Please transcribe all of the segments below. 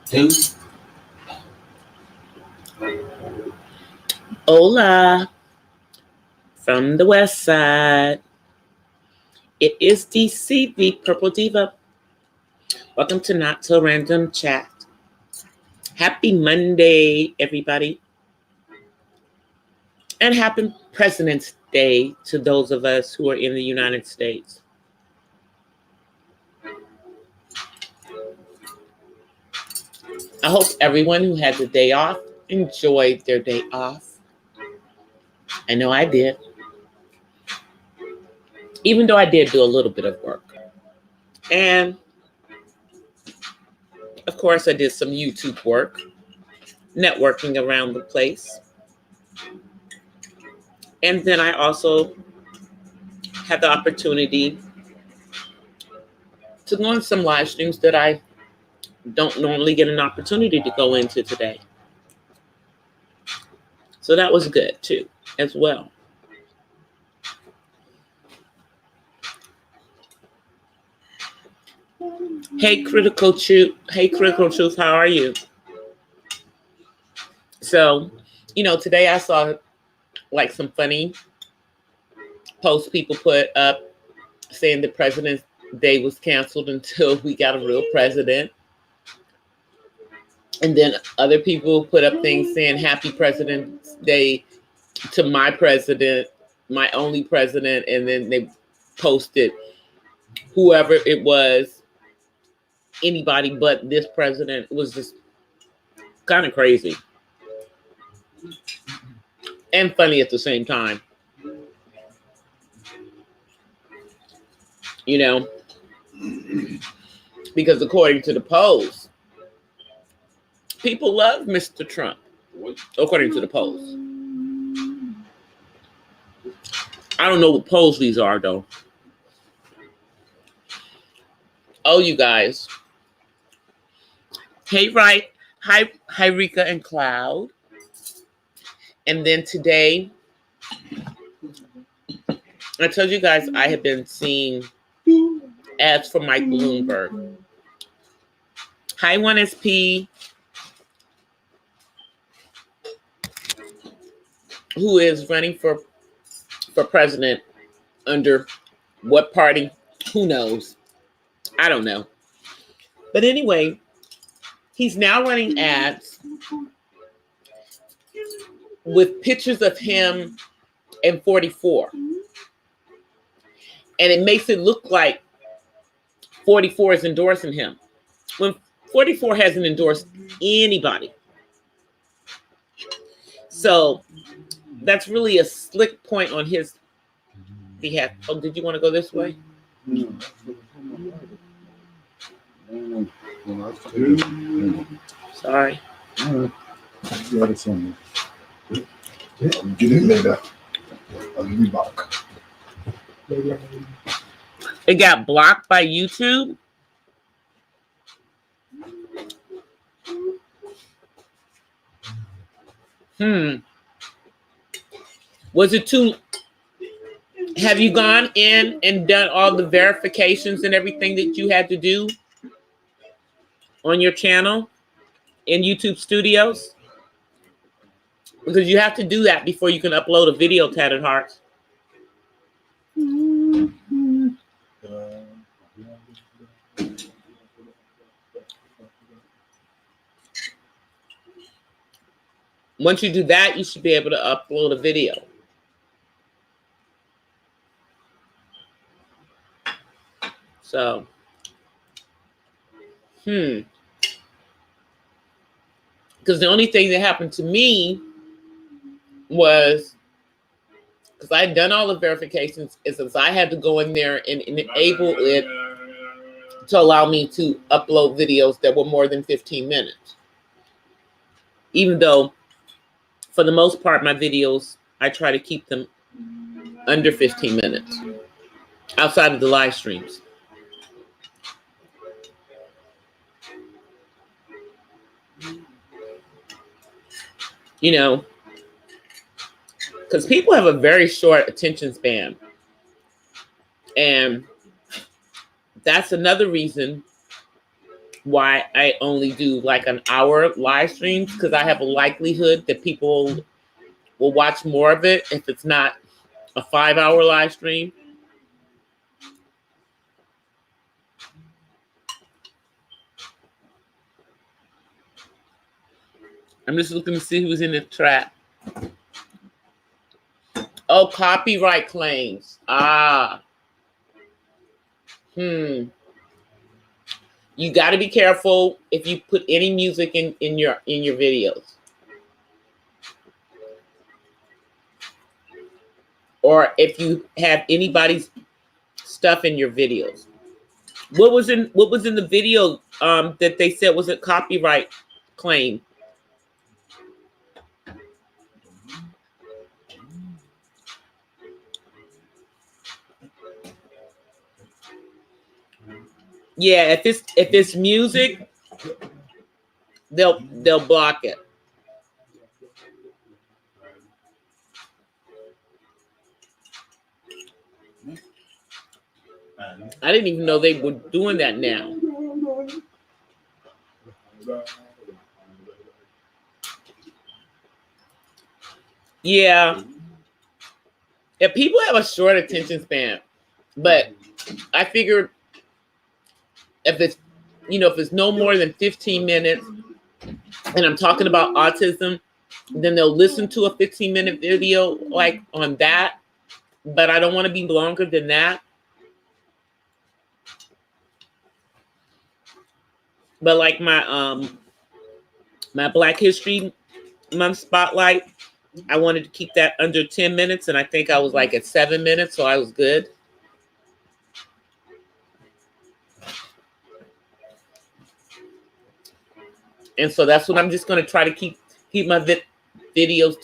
Two. Hola from the west side. It is DC, the Purple Diva. Welcome to Not So Random Chat. Happy Monday, everybody. And happy President's Day to those of us who are in the United States. I hope everyone who had the day off enjoyed their day off. I know I did. Even though I did do a little bit of work. And of course, I did some YouTube work, networking around the place. And then I also had the opportunity to go on some live streams that I don't normally get an opportunity to go into today. So that was good too, as well. Hey, Critical Truth. Hey, Critical Truth, how are you? So, today I saw like some funny posts people put up saying that President's Day was canceled until we got a real president. And then other people put up things saying Happy President's Day to my president, my only president. And then they posted whoever it was, anybody but this president. It was just kind of crazy. And funny at the same time. Because according to the polls, people love Mr. Trump, according to the polls. I don't know what polls these are, though. Oh, you guys. Hey, right. Hi, Rika and Cloud. And then today, I told you guys I have been seeing ads for Mike Bloomberg. Hi, 1SP. Who is running for president under what party? Who knows? I don't know. But anyway, he's now running ads with pictures of him and 44. And it makes it look like 44 is endorsing him, when 44 hasn't endorsed anybody. So that's really a slick point on his behalf. Oh, did you want to go this way? Sorry. Get in later. I'll be back. It got blocked by YouTube. Was it too? Have you gone in and done all the verifications and everything that you had to do on your channel in YouTube Studios? Because you have to do that before you can upload a video, Tattered Hearts. Once you do that, you should be able to upload a video. So, because the only thing that happened to me was, because I had done all the verifications, is since I had to go in there and enable it to allow me to upload videos that were more than 15 minutes. Even though, for the most part, my videos, I try to keep them under 15 minutes, outside of the live streams. Because people have a very short attention span. And that's another reason why I only do like an hour live streams, because I have a likelihood that people will watch more of it if it's not a 5-hour live stream. I'm just looking to see who's in the chat. Oh, copyright claims. You got to be careful if you put any music in your videos, or if you have anybody's stuff in your videos. What was in the video that they said was a copyright claim? Yeah, if it's music, they'll block it. I didn't even know they were doing that now. Yeah. If people have a short attention span, but I figured if it's no more than 15 minutes and I'm talking about autism, then they'll listen to a 15-minute video like on that, but I don't want to be longer than that. But like my Black History Month spotlight, I wanted to keep that under 10 minutes, and I think I was like at 7 minutes, so I was good. And so that's what I'm just going to try to keep my videos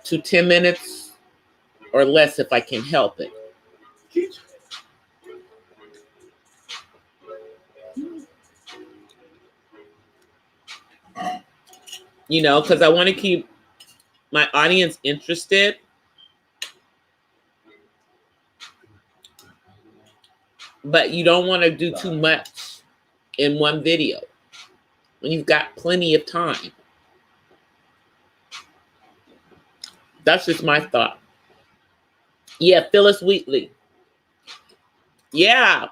to 10 minutes or less if I can help it. Because I want to keep my audience interested. But you don't want to do too much in one video when you've got plenty of time. That's just my thought. Yeah, Phyllis Wheatley. Yeah,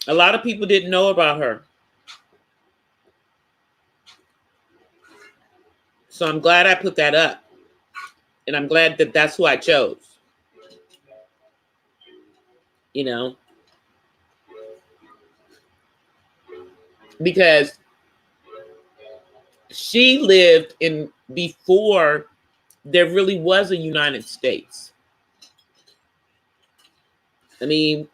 a lot of people didn't know about her. So I'm glad I put that up. And I'm glad that that's who I chose. Because she lived in before there really was a United States. I mean,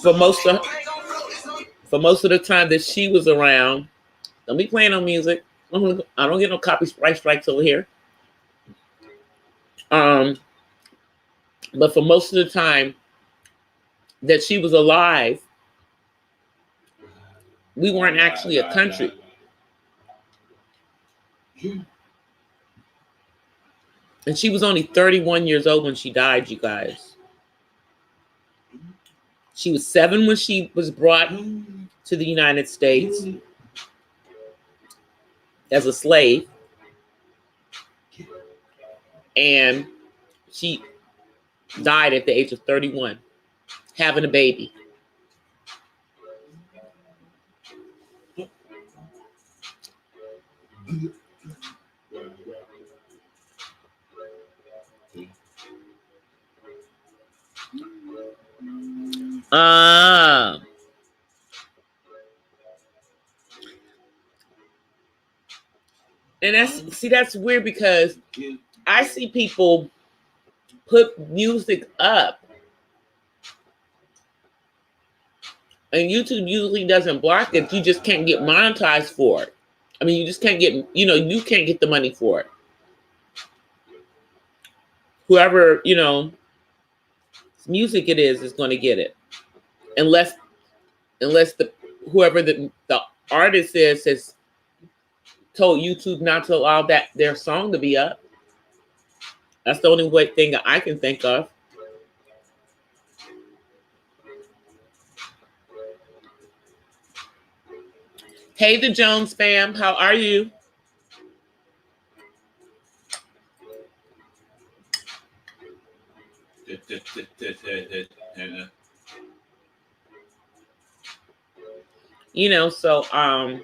for most of the time that she was around, don't be playing on music. I don't get no copyright strikes over here. But for most of the time that she was alive, we weren't actually a country. And she was only 31 years old when she died, you guys. She was 7 when she was brought to the United States as a slave. And she died at the age of 31, having a baby. And that's weird because I see people put music up and YouTube usually doesn't block it. You just can't get monetized for it. I mean, you just can't get, you can't get the money for it. Whoever, music it is going to get it. Unless whoever the artist is has told YouTube not to allow their song to be up. That's the only thing that I can think of. Hey, the Jones fam, how are you? You know, so I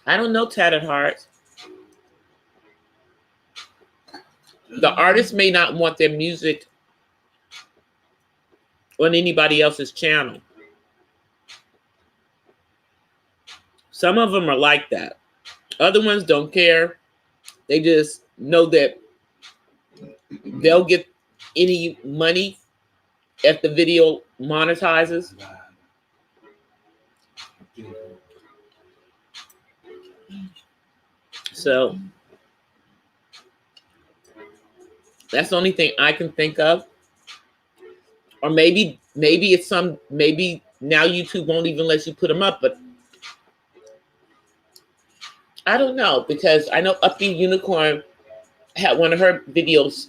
don't know, Tattered Hearts. The artist may not want their music on anybody else's channel. Some of them are like that. Other ones don't care. They just know that they'll get any money if the video monetizes. So that's the only thing I can think of. Or maybe it's maybe now YouTube won't even let you put them up, but I don't know, because I know Upbeat Unicorn had one of her videos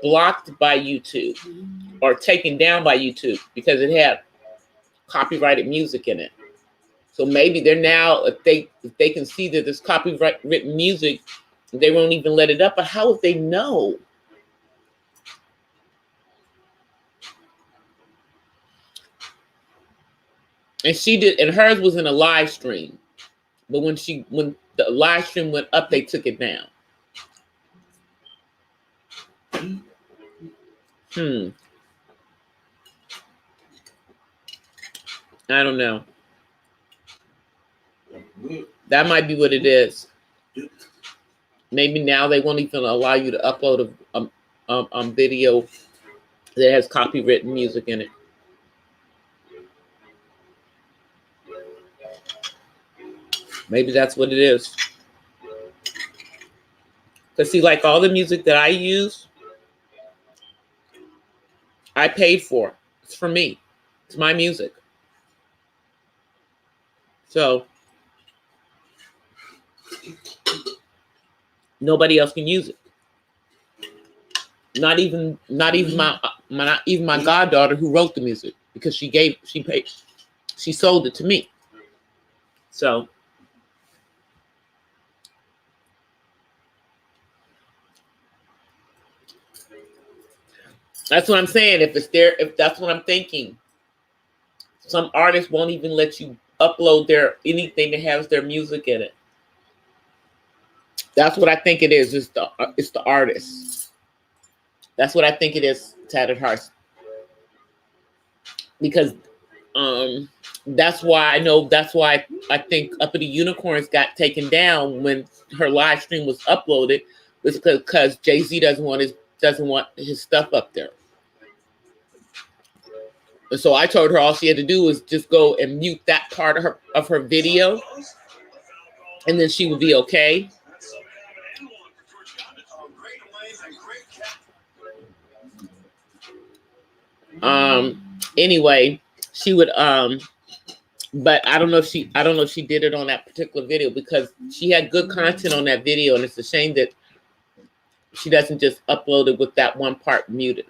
blocked by YouTube or taken down by YouTube because it had copyrighted music in it. So maybe they're now, if they can see that there's copyrighted music, they won't even let it up. But how would they know? And she did, and hers was in a live stream. But when the live stream went up, they took it down. I don't know. That might be what it is. Maybe now they won't even allow you to upload a video that has copyrighted music in it. Maybe that's what it is. Because see, like all the music that I use, I paid for. It's for me. It's my music. So nobody else can use it. Not even my goddaughter who wrote the music, because she sold it to me. So that's what I'm saying. If that's what I'm thinking, some artists won't even let you upload anything that has their music in it. That's what I think it is. It's the artist. That's what I think it is, Tattered Hearts. Because that's why I think Uppity Unicorns got taken down when her live stream was uploaded, was because Jay-Z doesn't want his stuff up there. And so I told her all she had to do was just go and mute that part of her video, and then she would be okay. Anyway, she would but I don't know if she did it on that particular video, because she had good content on that video, and it's a shame that she doesn't just upload it with that one part muted.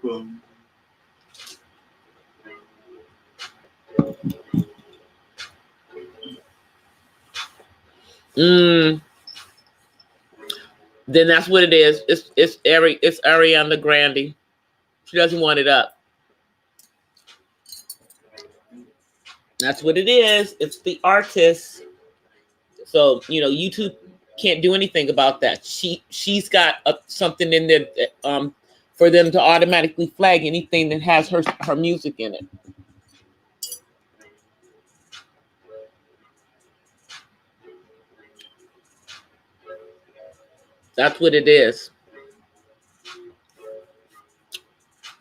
Then that's what it is. It's Ariana Grande. She doesn't want it up. That's what it is. It's the artist. So, YouTube can't do anything about that. She's got something in there for them to automatically flag anything that has her music in it. That's what it is.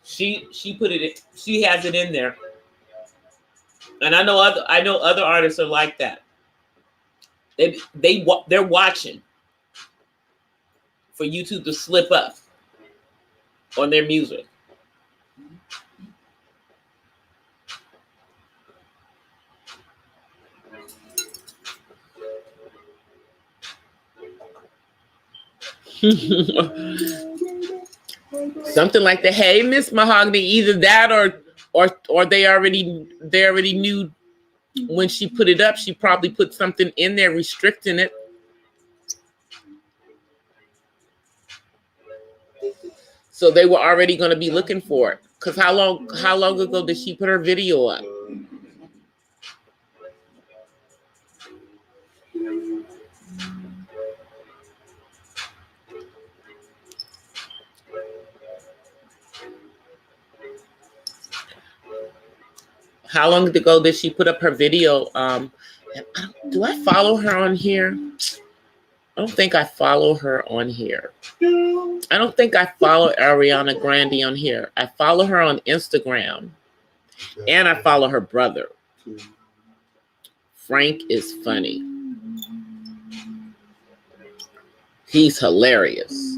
She put it in, she has it in there. And I know other artists are like that. They're watching for YouTube to slip up on their music. Something like that. Hey, Miss Mahogany, either that or they already knew when she put it up, she probably put something in there restricting it. So they were already going to be looking for it. Because how long ago did she put her video up? How long ago did she put up her video? Do I follow her on here? I don't think I follow her on here. I don't think I follow Ariana Grande on here. I follow her on Instagram. And I follow her brother. Frank is funny. He's hilarious.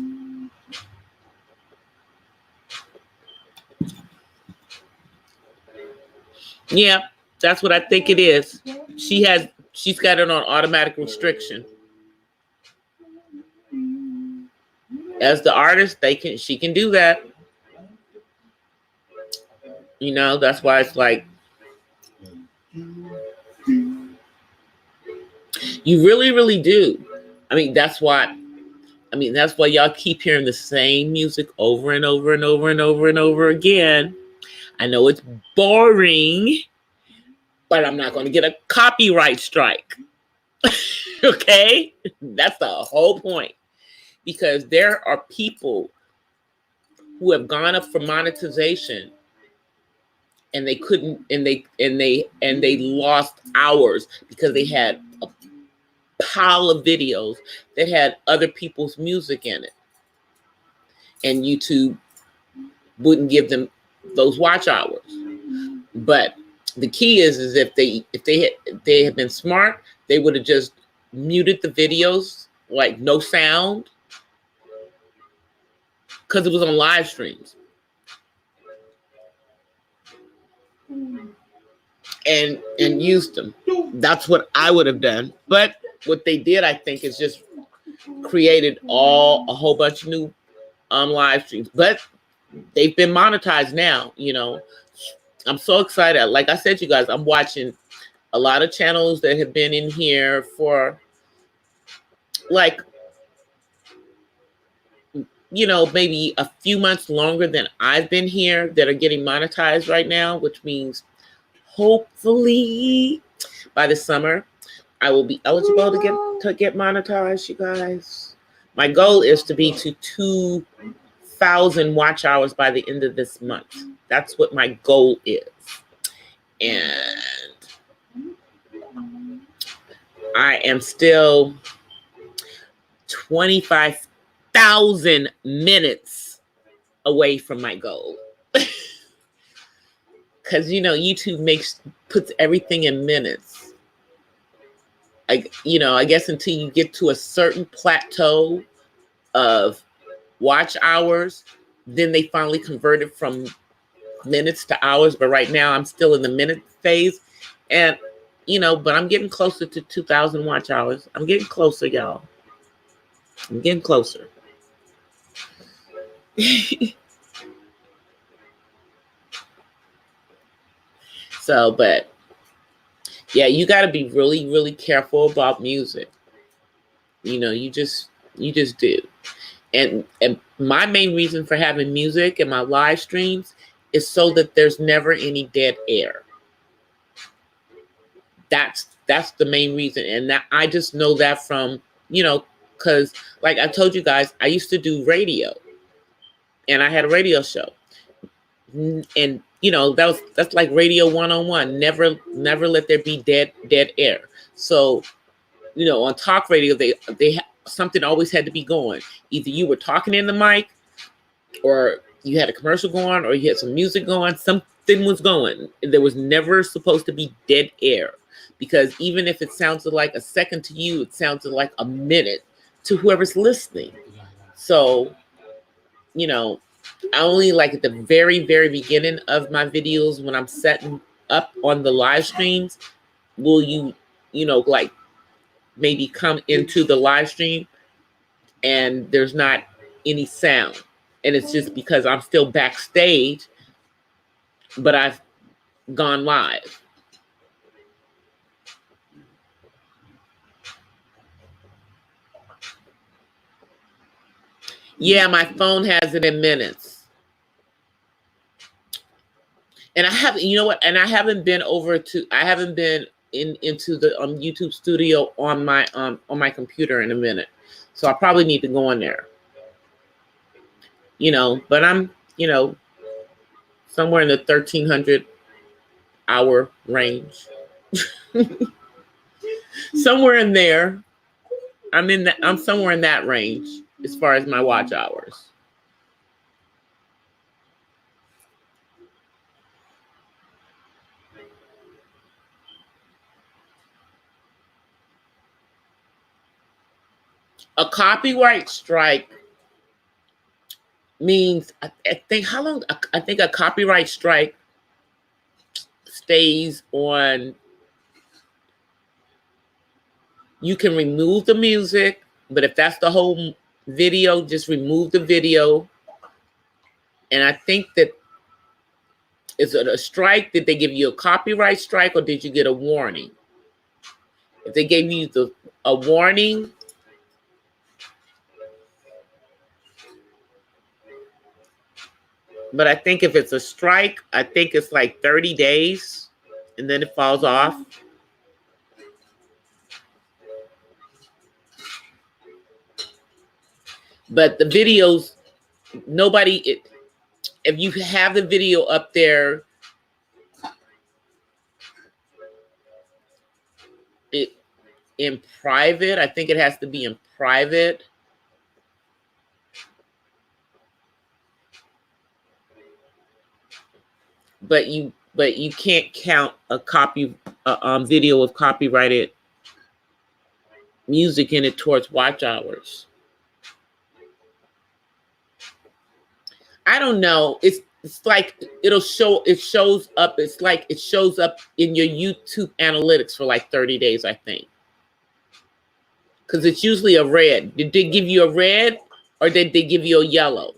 Yeah, that's what I think it is. She's got it on automatic restriction. As the artist, she can do that. You know, that's why it's like you really, really do. I mean, that's why y'all keep hearing the same music over and over and over and over and over again. I know it's boring, but I'm not going to get a copyright strike. Okay? That's the whole point. Because there are people who have gone up for monetization and they couldn't, and they lost hours because they had a pile of videos that had other people's music in it. And YouTube wouldn't give them those watch hours. But the key is if they had been smart, they would have just muted the videos, like no sound, because it was on live streams. And used them. That's what I would have done. But what they did, I think, is just created a whole bunch of new live streams. But they've been monetized now, you know. I'm so excited. Like I said, you guys, I'm watching a lot of channels that have been in here for like, you know, maybe a few months longer than I've been here that are getting monetized right now, which means hopefully by the summer I will be eligible to get monetized, you guys. My goal is to be to 2,000 watch hours by the end of this month. That's what my goal is. And I am still 25,000 minutes away from my goal. Because, you know, YouTube puts everything in minutes. I guess until you get to a certain plateau of watch hours, then they finally convert it from minutes to hours. But right now I'm still in the minute phase. And, you know, but I'm getting closer to 2,000 watch hours. I'm getting closer, y'all. I'm getting closer. So, but yeah, you got to be really, really careful about music. You know, you just do. And my main reason for having music in my live streams is so that there's never any dead air. That's the main reason. And that I just know that from, you know, because like I told you guys, I used to do radio and I had a radio show. And, you know, that's like radio 101. Never let there be dead air. So, you know, on talk radio, something always had to be going. Either you were talking in the mic, or you had a commercial going, or you had some music going. Something was going. There was never supposed to be dead air, because even if it sounded like a second to you, it sounded like a minute to whoever's listening. So, you know, I only like at the very, very beginning of my videos when I'm setting up on the live streams, will you know, like maybe come into the live stream and there's not any sound. And it's just because I'm still backstage, but I've gone live. Yeah, my phone has it in minutes. And I haven't, you know what? And I haven't been into the YouTube studio on my computer in a minute. So I probably need to go in there. But I'm, somewhere in the 1,300 hour range. Somewhere in there. I'm somewhere in that range as far as my watch hours. A copyright strike means I think a copyright strike stays on. You can remove the music, but if that's the whole video, just remove the video. And I think that, is it a strike? Did they give you a copyright strike, or did you get a warning? If they gave you a warning, but I think if it's a strike, I think it's like 30 days and then it falls off. But the videos, if you have the video up there, in private, I think it has to be in private. But you can't count a video of copyrighted music in it towards watch hours. I don't know. It's like it shows up. It's like it shows up in your YouTube analytics for like 30 days, I think. Because it's usually a red. Did they give you a red, or did they give you a yellow?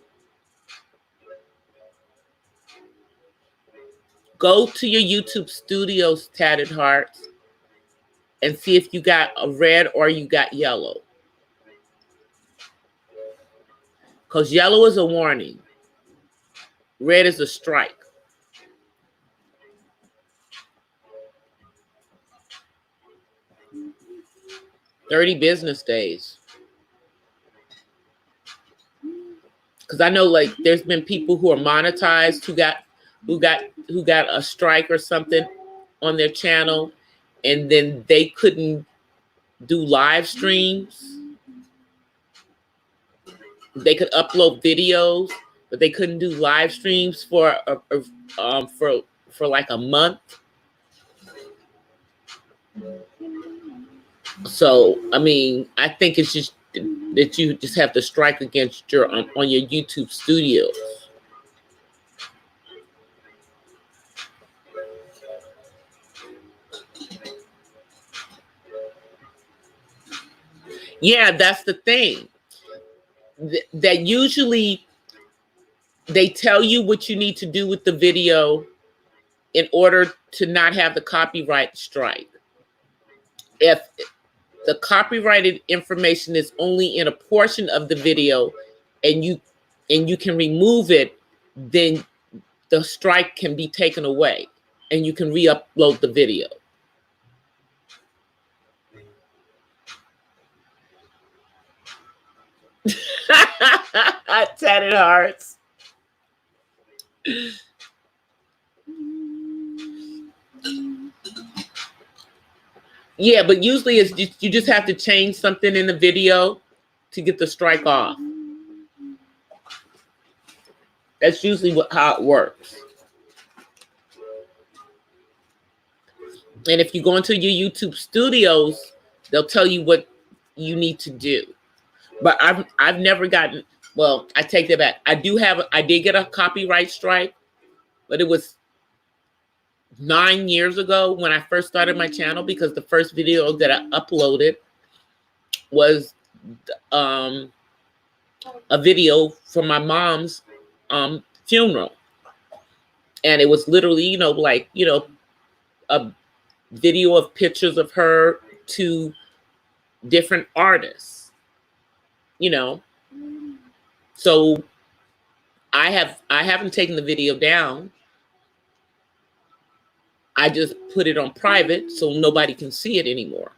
Go to your YouTube studios, Tatted Hearts, and see if you got a red or you got yellow. Because yellow is a warning. Red is a strike. "30 business days." Because I know, like, there's been people who are monetized who got a strike or something on their channel, and then they couldn't do live streams. They could upload videos, but they couldn't do live streams for like a month. So, I mean, I think it's just that you just have to strike against on your YouTube studios. Yeah, that's the thing. That usually they tell you what you need to do with the video in order to not have the copyright strike. If the copyrighted information is only in a portion of the video and you can remove it, then the strike can be taken away and you can re-upload the video. Tatted Hearts. Yeah, but usually you just have to change something in the video to get the strike off. That's usually how it works. And if you go into your YouTube studios, they'll tell you what you need to do. But I've never gotten, well, I take that back. I did get a copyright strike, but it was 9 years ago when I first started my channel, because the first video that I uploaded was a video from my mom's funeral. And it was literally, a video of pictures of her to different artists, So I haven't taken the video down. I just put it on private so nobody can see it anymore.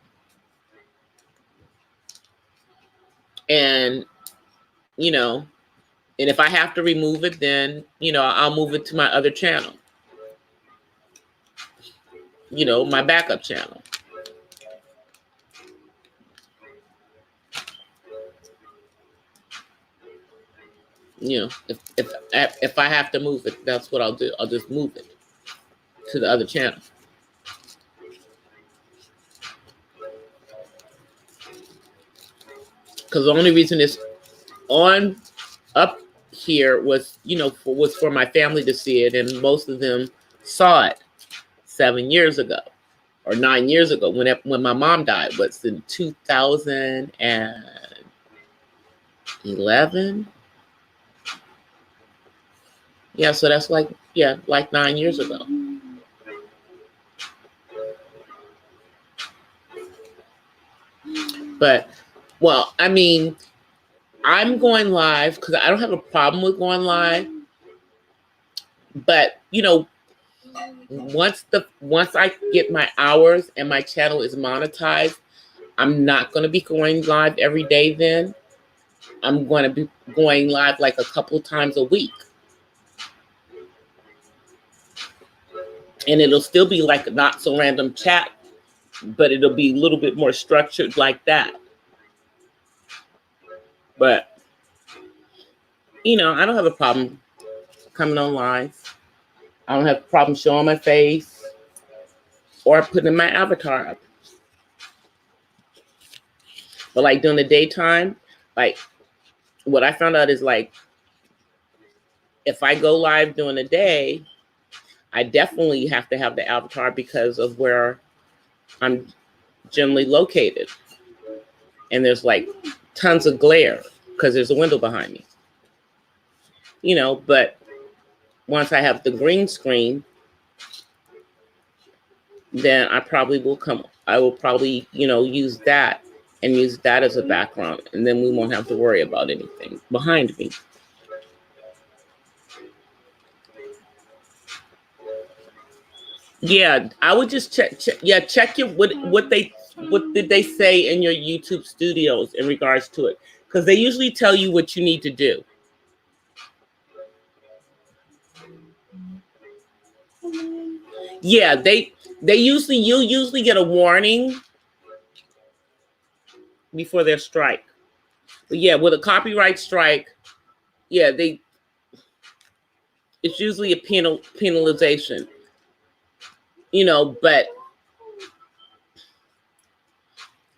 And, and if I have to remove it, then, I'll move it to my other channel, my backup channel. If I have to move it, that's what I'll do. I'll just move it to the other channel. Because the only reason it's on up here was, was for my family to see it, and most of them saw it 7 years ago or 9 years ago when my mom died. Was in 2011. Yeah, so that's like 9 years ago. But, well, I mean, I'm going live because I don't have a problem with going live. But, once I get my hours and my channel is monetized, I'm not going to be going live every day then. I'm going to be going live like a couple times a week. And it'll still be like a not so random chat, but it'll be a little bit more structured like that. But, I don't have a problem coming on live. I don't have a problem showing my face or putting my avatar up. But like during the daytime, like what I found out is like, if I go live during the day, I definitely have to have the avatar because of where I'm generally located. And there's like tons of glare because there's a window behind me. But once I have the green screen, then I will probably, use that and use that as a background. And then we won't have to worry about anything behind me. Yeah, I would just check your what did they say in your YouTube studios in regards to it, because they usually tell you what you need to do. Yeah, you'll usually get a warning before their strike. But yeah, with a copyright strike, it's usually a penalization. But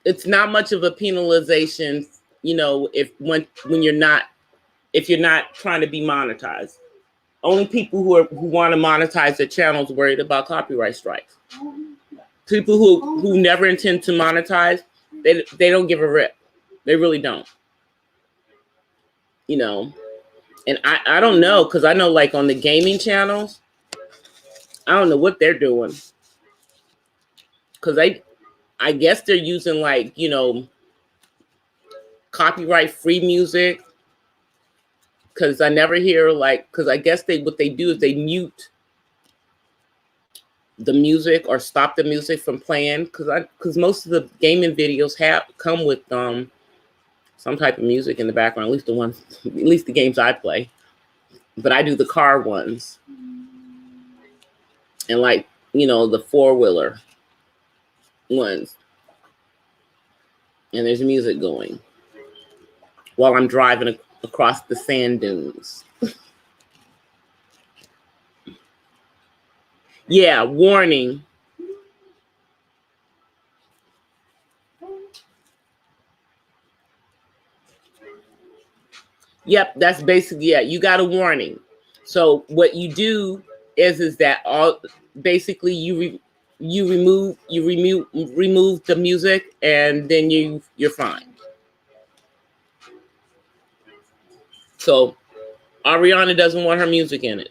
it's not much of a penalization, if you're not trying to be monetized. Only people who want to monetize their channels worried about copyright strikes. People who never intend to monetize, they don't give a rip. They really don't. And I don't know, because I know like on the gaming channels, I don't know what they're doing. Because I guess they're using like, copyright free music. Because I never hear because I guess what they do is they mute the music or stop the music from playing. Because most of the gaming videos come with some type of music in the background, at least the games I play. But I do the car ones. And like, the 4-wheeler ones. And there's music going while I'm driving across the sand dunes. Yeah, warning. Yep, that's basically, you got a warning. So what you do is that basically you remove the music, and then you're fine. So Ariana doesn't want her music in it.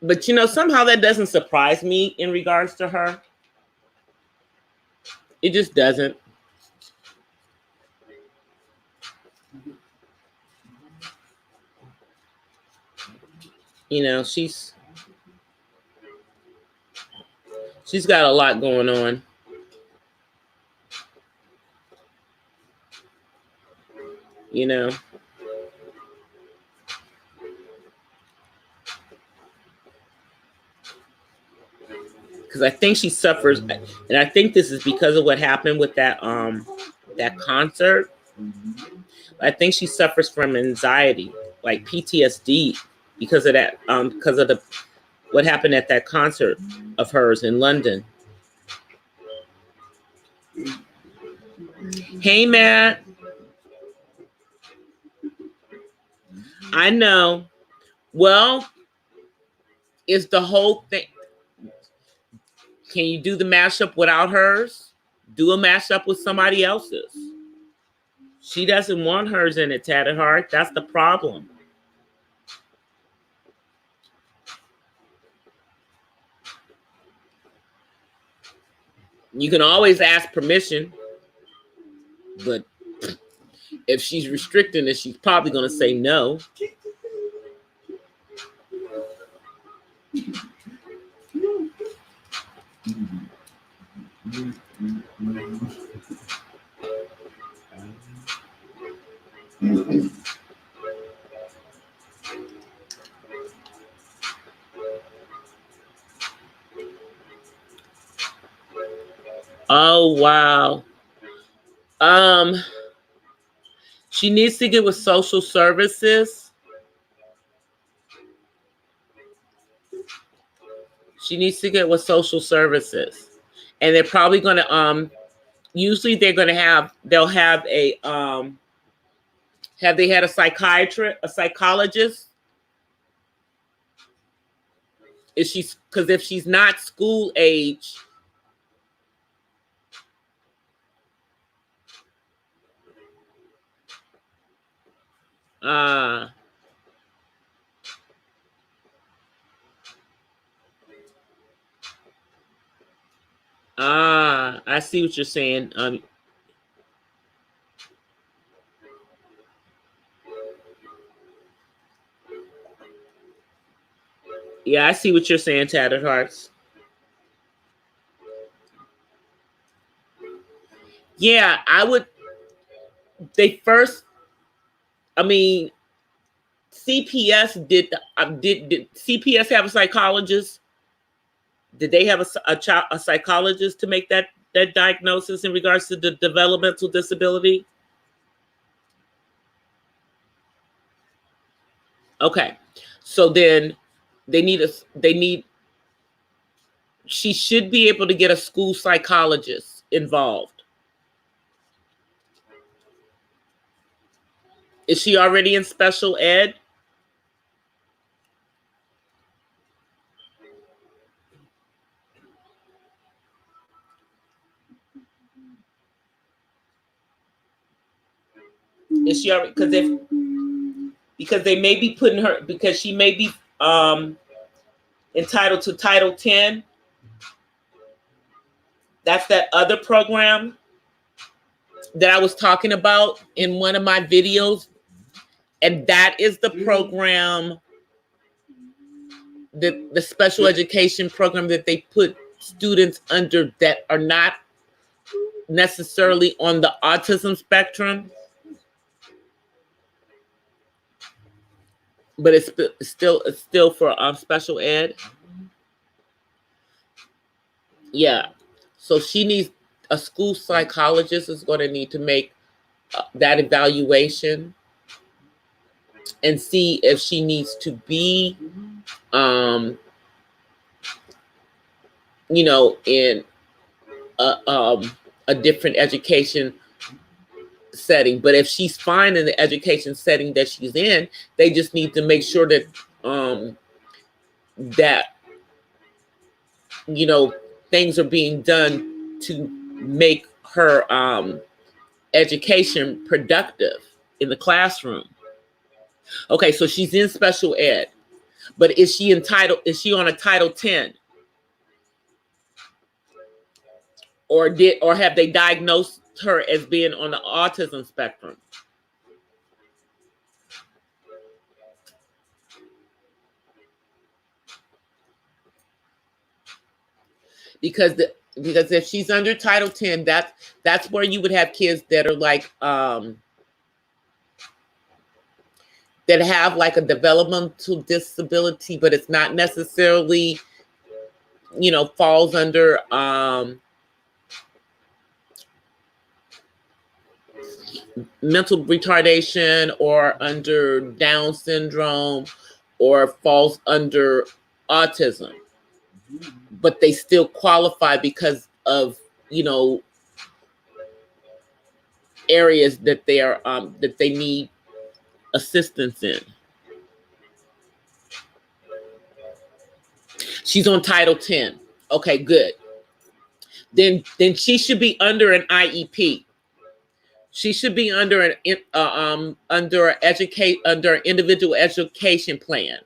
But you know, somehow that doesn't surprise me in regards to her. It just doesn't. You know, she's got a lot going on. You know. Because I think she suffers, and I think this is because of what happened with that concert. I think she suffers from anxiety, like PTSD, because of that, because of what happened at that concert of hers in London. Hey, Matt. I know. Well, it's the whole thing. Can you do the mashup without hers? Do a mashup with somebody else's. She doesn't want hers in it, Tatted Heart. That's the problem. You can always ask permission, but if she's restricting it, she's probably going to say no. Oh, wow. She needs to get with social services. She needs to get with social services. And they're probably going to, usually they're going to have, they'll have a, have they had a psychiatrist, a psychologist? Is she, because if she's not school age, I see what you're saying. Yeah, I see what you're saying, Tattered Hearts. Yeah, I would. They first, I mean, CPS did CPS have a psychologist? Did they have a psychologist to make that diagnosis in regards to the developmental disability? Okay, so then she should be able to get a school psychologist involved. Is she already in special ed? Is she already, because they may be putting her, because she may be entitled to Title 10. That's that other program that I was talking about in one of my videos. And that is the program, the special education program that they put students under that are not necessarily on the autism spectrum. But it's still for special ed. Yeah. So she needs, a school psychologist is going to need to make that evaluation and see if she needs to be, you know, in a different education setting. But if she's fine in the education setting that she's in, they just need to make sure that that, you know, things are being done to make her education productive in the classroom. Okay, so she's in special ed. But is she entitled? Is she on a Title 10? Or have they diagnosed her as being on the autism spectrum? Because if she's under Title 10, that's where you would have kids that are like that have like a developmental disability, but it's not necessarily, falls under mental retardation or under Down syndrome or falls under autism, but they still qualify because of, areas that they are that they need assistance in. She's on Title 10. Okay, good. Then she should be under an IEP. She should be under an under an individual education plan.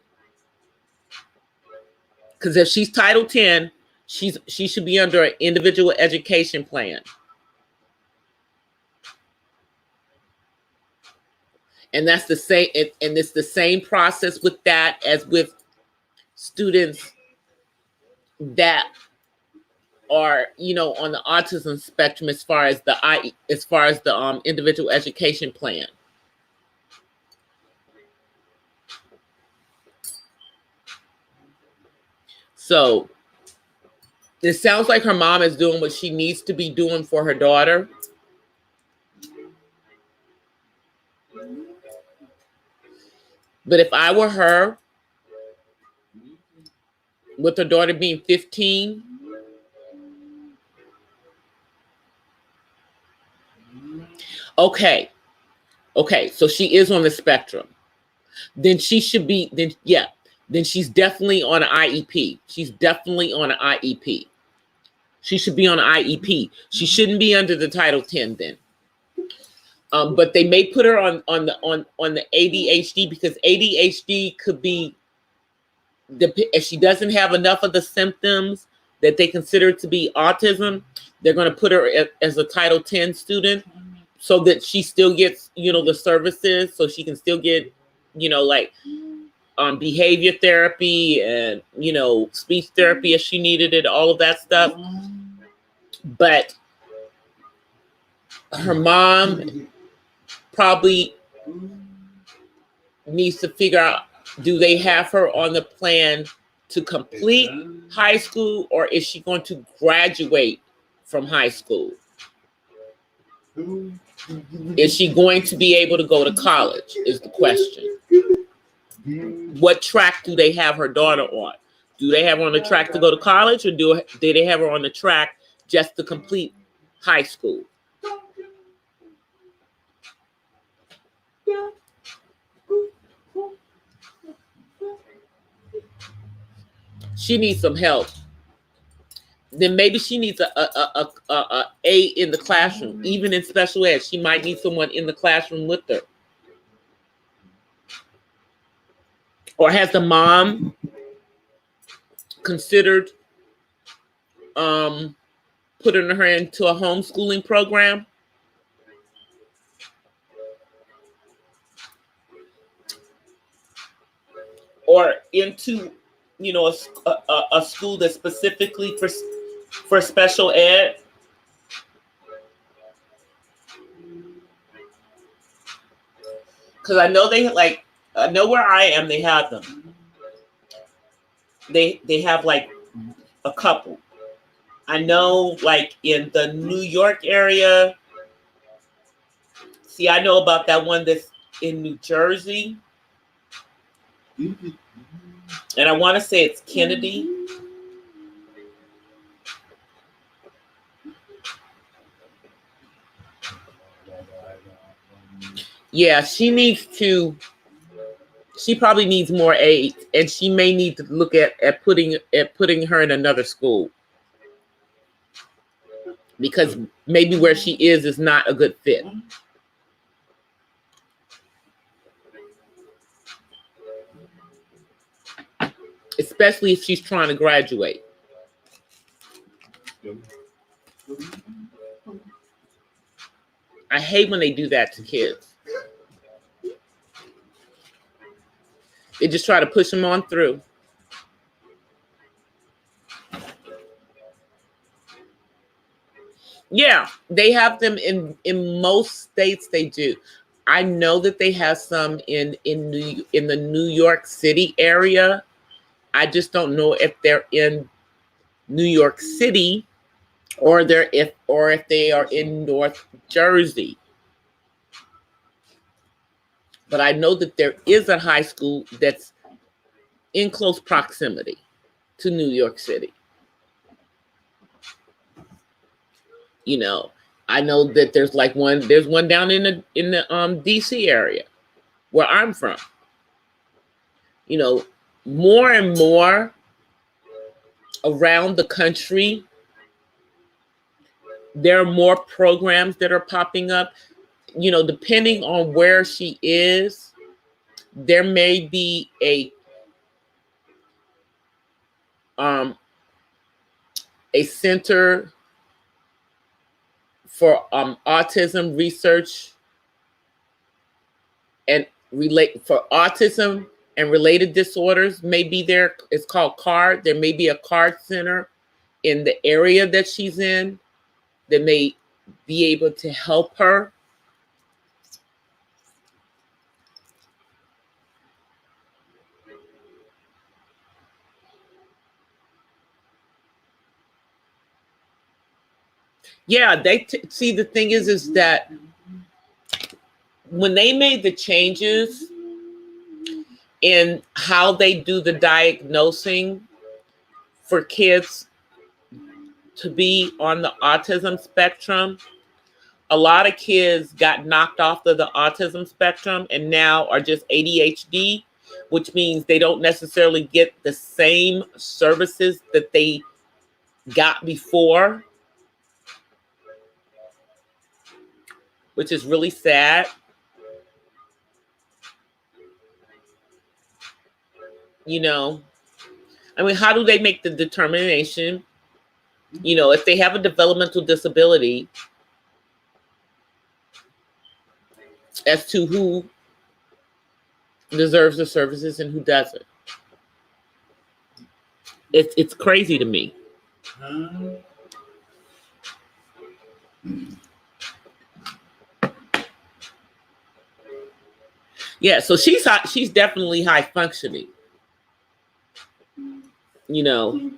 Because if she's Title 10, she should be under an individual education plan. And that's the same, and it's the same process with that as with students that are, on the autism spectrum as far as the individual education plan. So it sounds like her mom is doing what she needs to be doing for her daughter. But if I were her, with her daughter being 15, okay, so she is on the spectrum. Then she should be, then she's definitely on an IEP. She's definitely on an IEP. She should be on an IEP. She shouldn't be under the Title 10 then. But they may put her on the ADHD, because ADHD could be, if she doesn't have enough of the symptoms that they consider to be autism, they're going to put her as a Title 10 student so that she still gets, the services, so she can still get, like behavior therapy and, speech therapy if she needed it, all of that stuff. But her mom probably needs to figure out, do they have her on the plan to complete high school, or is she going to graduate from high school? Is she going to be able to go to college is the question. What track do they have her daughter on? Do they have her on the track to go to college, or do they have her on the track just to complete high school? She needs some help. Then maybe she needs a in the classroom, even in special ed. She might need someone in the classroom with her. Or has the mom considered putting her into a homeschooling program? Or into, a school that's specifically for special ed? Because I know I know where I am, they have them. They have like a couple. I know, like in the New York area. See, I know about that one that's in New Jersey. And I want to say it's Kennedy. Yeah, she probably needs more aid, and she may need to look at putting her in another school, because maybe where she is not a good fit. especially if she's trying to graduate. I hate when they do that to kids. They just try to push them on through. Yeah, they have them in most states. They do. I know that they have some in the New York City area. I just don't know if they're in New York City or if they are in North Jersey. But I know that there is a high school that's in close proximity to New York City. You know, I know that there's one down in the DC area where I'm from. You know, more and more around the country, there are more programs that are popping up. You know, depending on where she is, there may be a center for autism research and for autism and related disorders may be there. It's called CARD. There may be a CARD center in the area that she's in that may be able to help her. Yeah, see, the thing is that when they made the changes in how they do the diagnosing for kids to be on the autism spectrum, a lot of kids got knocked off of the autism spectrum and now are just ADHD, which means they don't necessarily get the same services that they got before, which is really sad. You know, I mean, how do they make the determination? You know, if they have a developmental disability, as to who deserves the services and who doesn't. It's crazy to me. Yeah, so she's definitely high functioning. You know.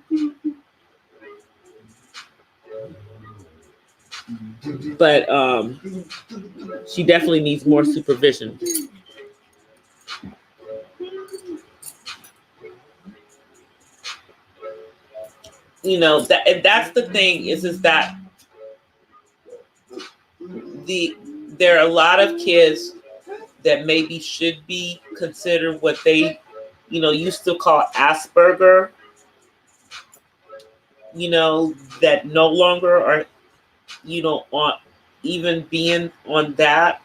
But she definitely needs more supervision. You know, that's the thing is that there are a lot of kids that maybe should be considered what they, you know, used to call Asperger, you know, that no longer are, you know, on even being on that.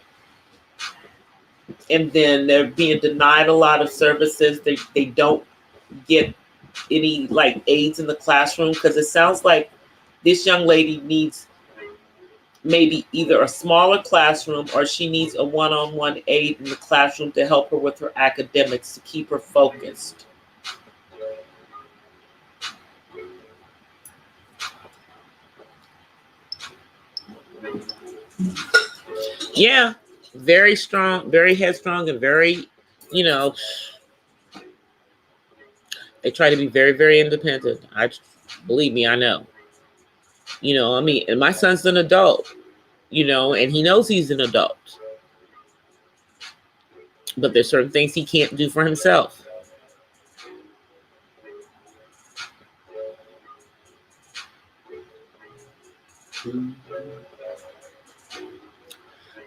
And then they're being denied a lot of services. They don't get any like aids in the classroom because it sounds like this young lady needs maybe either a smaller classroom or she needs a one-on-one aid in the classroom to help her with her academics to keep her focused. Yeah, very strong, very headstrong, and very, you know, they try to be very, very independent. Believe me, I know. You know, I mean, and my son's an adult, you know, and he knows he's an adult. But there's certain things he can't do for himself.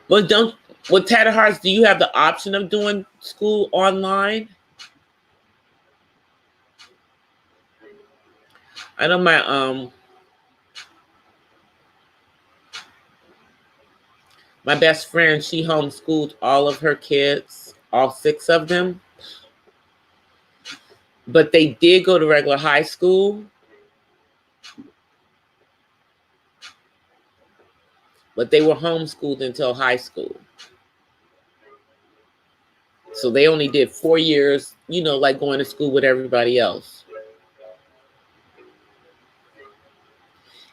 Well, with Tattered Hearts, do you have the option of doing school online? I know my best friend, she homeschooled all of her kids, all 6 of them. but they did go to regular high school. But they were homeschooled until high school. So they only did 4 years, like going to school with everybody else.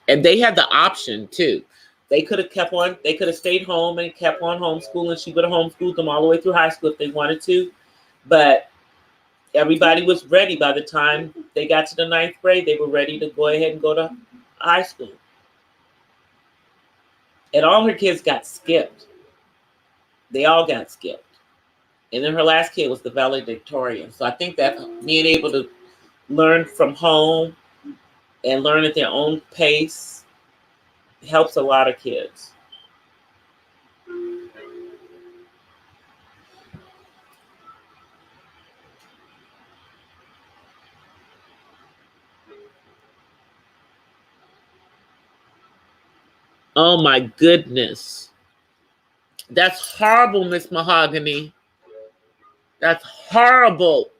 And they had the option too. They could have stayed home and kept on homeschooling. She would have homeschooled them all the way through high school if they wanted to. But everybody was ready by the time they got to the 9th grade. They were ready to go ahead and go to high school. And all her kids got skipped. They all got skipped. And then her last kid was the valedictorian. So I think that being able to learn from home and learn at their own pace helps a lot of kids. Oh my goodness. That's horrible, Miss Mahogany. That's horrible.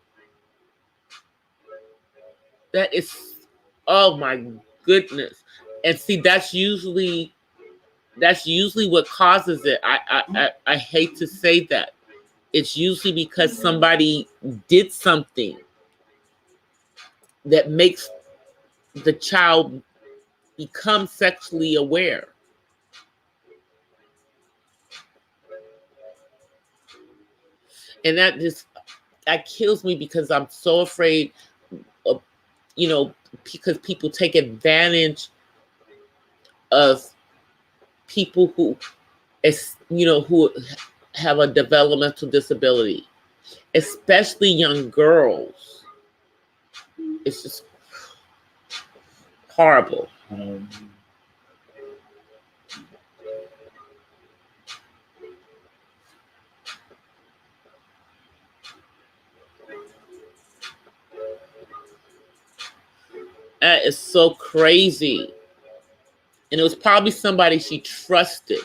That is, oh my goodness. And see, that's usually what causes it. I hate to say that. It's usually because somebody did something that makes the child become sexually aware. And that kills me because I'm so afraid of, because people take advantage of people who have a developmental disability, especially young girls. It's just horrible. That is so crazy. And it was probably somebody she trusted.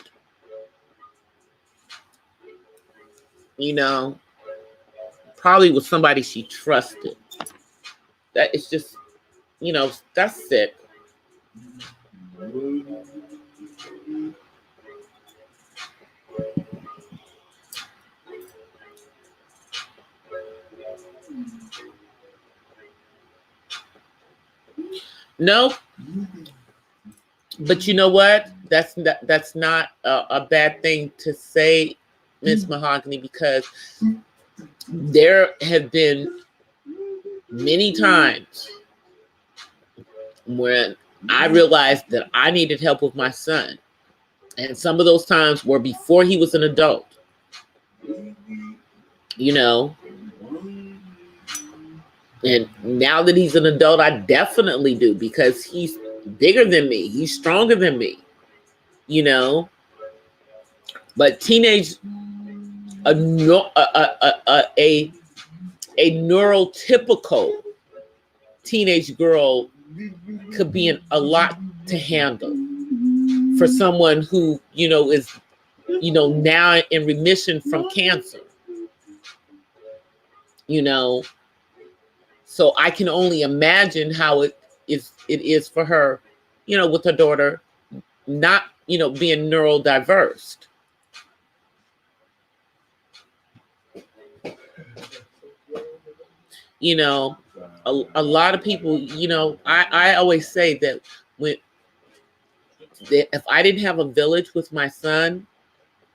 Probably was somebody she trusted. That is just, that's sick. No, but you know what? That's not a bad thing to say, Miss Mahogany, because there have been many times when I realized that I needed help with my son. And some of those times were before he was an adult. And now that he's an adult, I definitely do, because he's bigger than me. He's stronger than me, But a neurotypical teenage girl could be a lot to handle for someone who, is, now in remission from cancer, So I can only imagine how it is for her, with her daughter not, being neurodiverse. A lot of people, I always say that if I didn't have a village with my son,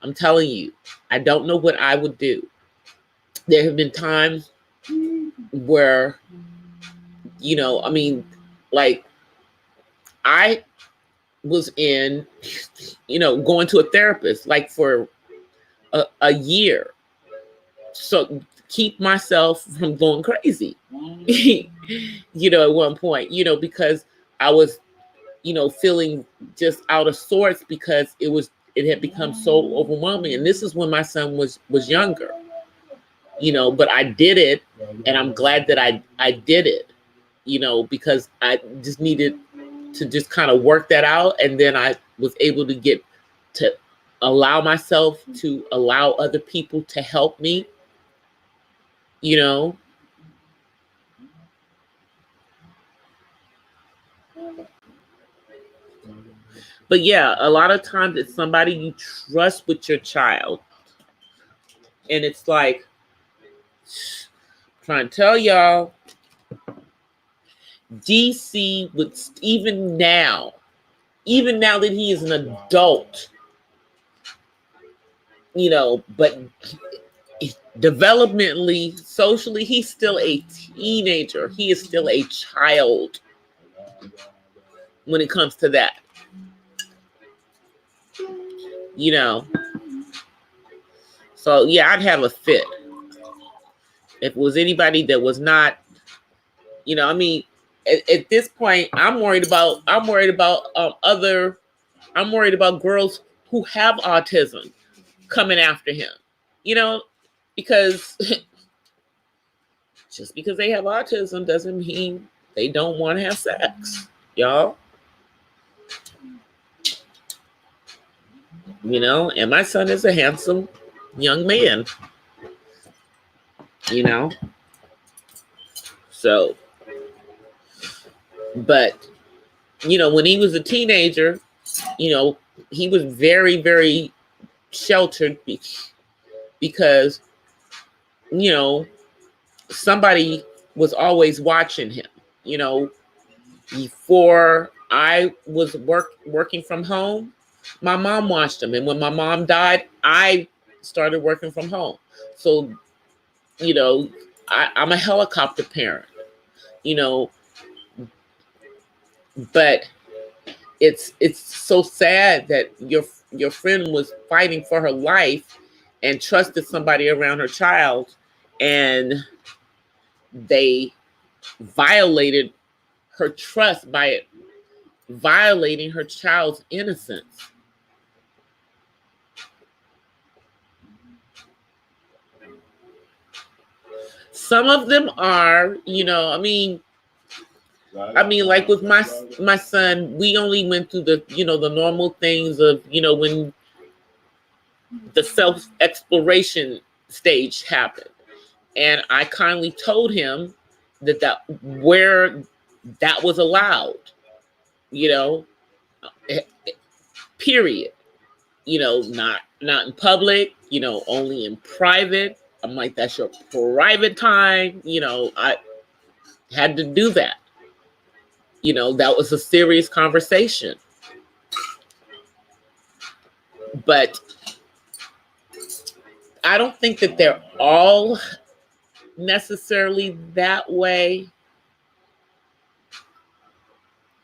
I'm telling you, I don't know what I would do. There have been times where, I was in, going to a therapist like for a year. So keep myself from going crazy, at one point, because I was, feeling just out of sorts because it had become so overwhelming. And this is when my son was younger, but I did it, and I'm glad that I did it, because I just needed to just kind of work that out. And then I was able to get to allow myself to allow other people to help me, But yeah, a lot of times it's somebody you trust with your child. And it's like, trying to tell y'all, DC would, even now that he is an adult, you know, but developmentally, socially, he's still a teenager. He is still a child when it comes to that. You know. So yeah, I'd have a fit. If it was anybody that was not, you know, I mean, at this point, I'm worried about girls who have autism coming after him, you know, because just because they have autism doesn't mean they don't want to have sex, y'all. You know, and my son is a handsome young man, you know. So, but, you know, when he was a teenager, you know, he was very, very sheltered because, you know, somebody was always watching him. You know, before I was working from home, my mom watched him. And when my mom died, I started working from home. So, you know, I'm a helicopter parent, you know, but it's so sad that your friend was fighting for her life and trusted somebody around her child, and they violated her trust by violating her child's innocence. Some of them are, you know, I mean, like with my son, we only went through the, you know, the normal things of, you know, when the self-exploration stage happened. And I kindly told him that where that was allowed, you know, period. You know, not in public, you know, only in private. I'm like, that's your private time. You know, I had to do that. You know, that was a serious conversation. But I don't think that they're all necessarily that way.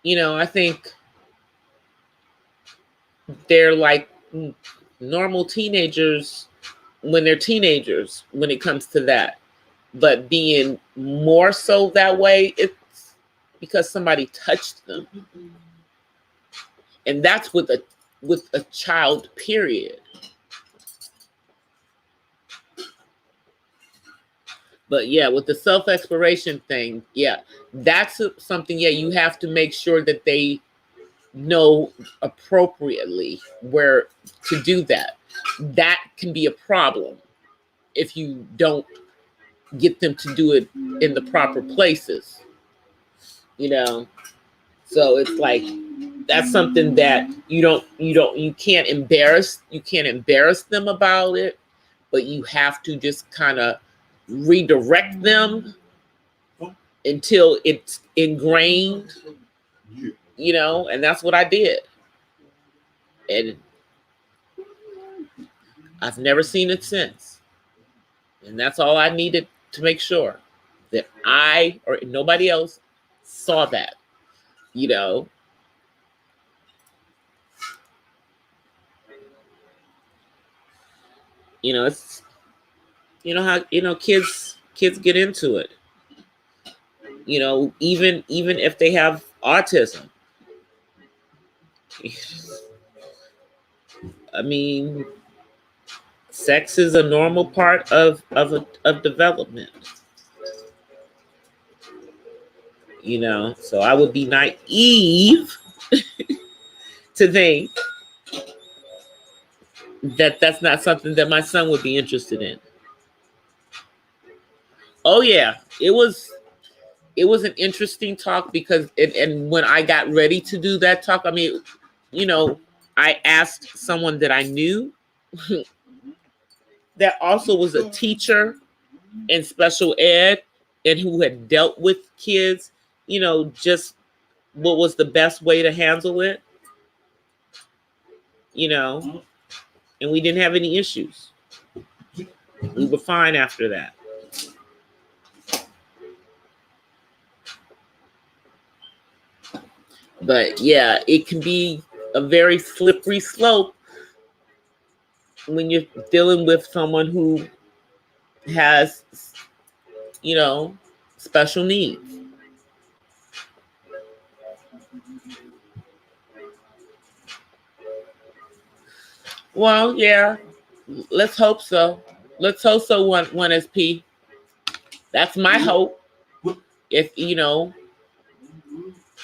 You know, I think they're like normal teenagers when they're teenagers when it comes to that. But being more so that way, it's because somebody touched them. And that's with a child, period. But yeah, with the self-exploration thing, yeah, that's something, yeah, you have to make sure that they know appropriately where to do that. That can be a problem if you don't get them to do it in the proper places, you know. So it's like, that's something that you can't embarrass them about it, but you have to just kind of redirect them until it's ingrained, you know. And that's what I did, and I've never seen it since. And that's all I needed to make sure that I or nobody else saw that, you know. You know, it's, you know how, you know, kids get into it. You know, even if they have autism. I mean, sex is a normal part of development. You know, so I would be naive to think that that's not something that my son would be interested in. Oh yeah, it was an interesting talk because and when I got ready to do that talk, I mean, you know, I asked someone that I knew that also was a teacher in special ed and who had dealt with kids, you know, just what was the best way to handle it, you know, and we didn't have any issues. We were fine after that. But yeah, it can be a very slippery slope when you're dealing with someone who has, you know, special needs. Well, yeah, let's hope so. Let's hope so. One SP. That's my hope. If you know,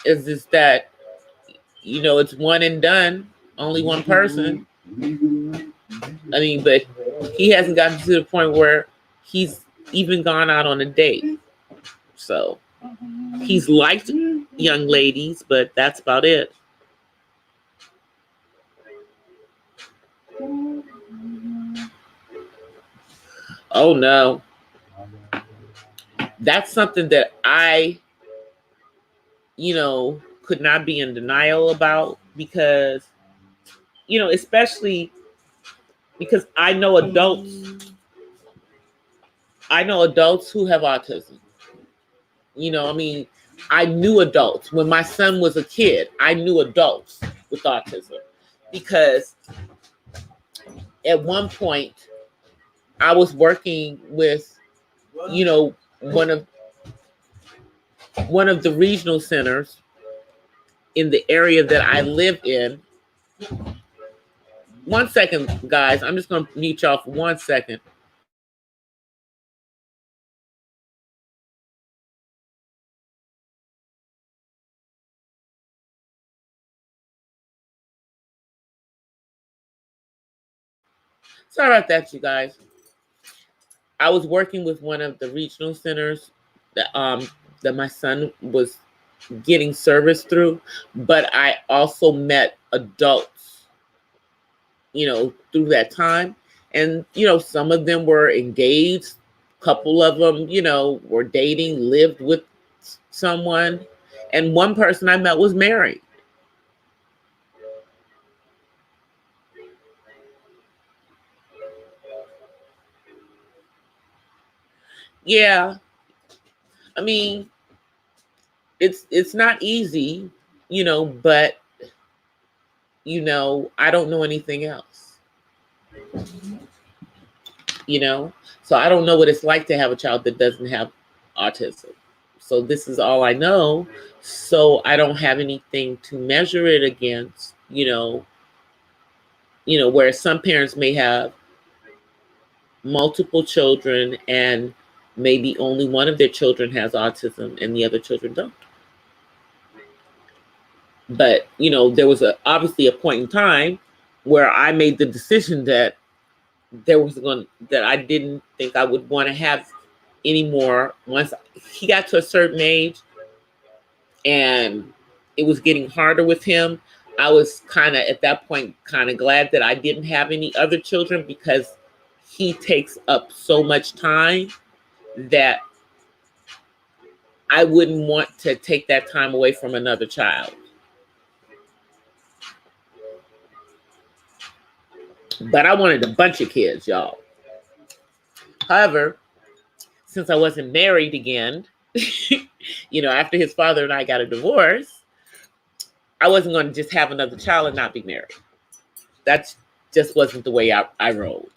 is this that you know it's one and done, only one person. I mean, but he hasn't gotten to the point where he's even gone out on a date. So he's liked young ladies, but that's about it. Oh no. That's something that I, you know, could not be in denial about because, you know, especially because I know adults who have autism. You know, I mean, I knew adults. When my son was a kid, I knew adults with autism because at one point I was working with, you know, one of the regional centers in the area that I live in. 1 second, guys. I'm just going to mute y'all for 1 second. Sorry about that, you guys. I was working with one of the regional centers that my son was getting service through, but I also met adults, you know, through that time. And, you know, some of them were engaged, a couple of them, you know, were dating, lived with someone, and one person I met was married. Yeah, I mean, it's not easy, you know, but you know, I don't know anything else, you know, so I don't know what it's like to have a child that doesn't have autism. So this is all I know. So I don't have anything to measure it against, where some parents may have multiple children and maybe only one of their children has autism and the other children don't. But, you know, there was obviously a point in time where I made the decision that that I didn't think I would want to have anymore once he got to a certain age and it was getting harder with him. I was kind of at that point kind of glad that I didn't have any other children because he takes up so much time that I wouldn't want to take that time away from another child. But I wanted a bunch of kids, y'all. However, since I wasn't married again, after his father and I got a divorce, I wasn't going to just have another child and not be married. That just wasn't the way I rolled.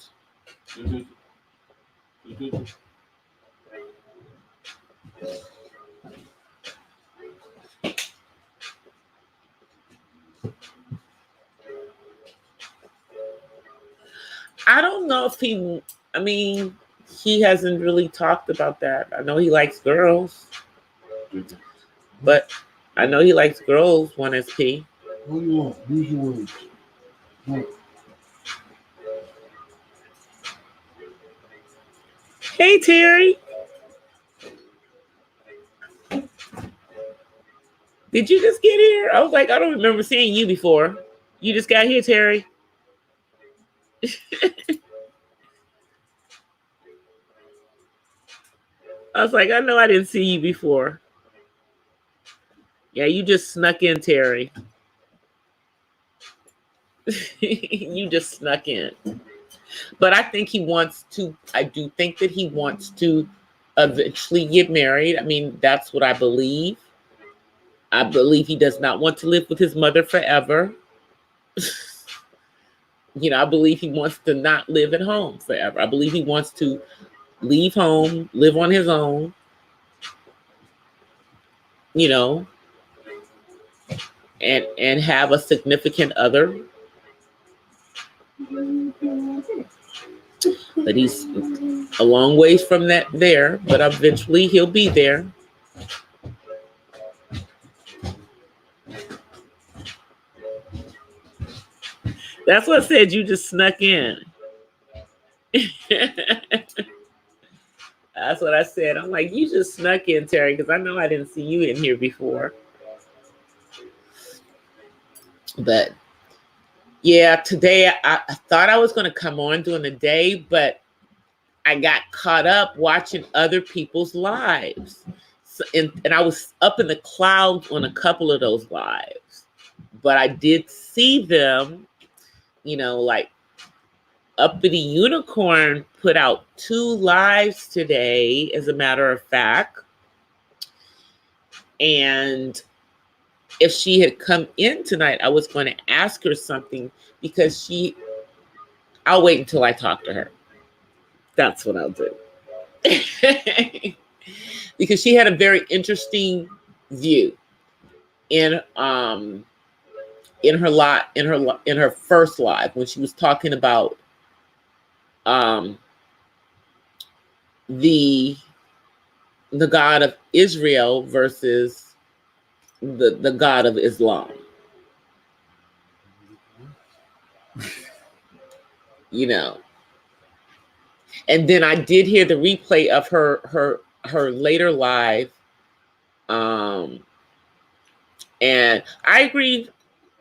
I don't know if he hasn't really talked about that. I know he likes girls, but I know he likes girls, 1SP. What do you want? Use your words. No. Hey, Terry. Did you just get here? I was like, I don't remember seeing you before. You just got here, Terry. I was like, I know I didn't see you before. Yeah, you just snuck in, Terry. You just snuck in. But I think he wants to, I do think that he wants to eventually get married. I mean, that's what I believe. I believe he does not want to live with his mother forever. You know, I believe he wants to not live at home forever. I believe he wants to leave home, live on his own, you know, and have a significant other. But he's a long ways from that there, but eventually he'll be there. That's what I said. You just snuck in. That's what I said. I'm like, you just snuck in, Terry, because I know I didn't see you in here before. But yeah, today I thought I was going to come on during the day, but I got caught up watching other people's lives. So, and I was up in the clouds on a couple of those lives. But I did see them, you know, like Uppity Unicorn put out 2 lives today, as a matter of fact. And if she had come in tonight, I was going to ask her something because I'll wait until I talk to her. That's what I'll do. Because she had a very interesting view in her first live when she was talking about the God of Israel versus the God of Islam. You know. And then I did hear the replay of her later live. And I agree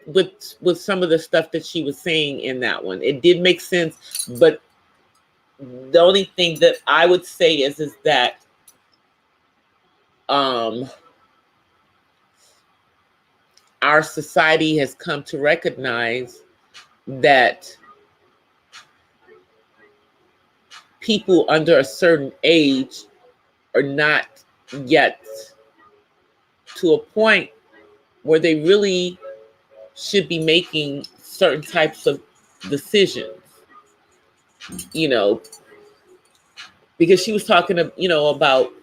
with some of the stuff that she was saying in that one. It did make sense, but the only thing that I would say is that our society has come to recognize that people under a certain age are not yet to a point where they really should be making certain types of decisions, you know, because she was talking, you know, about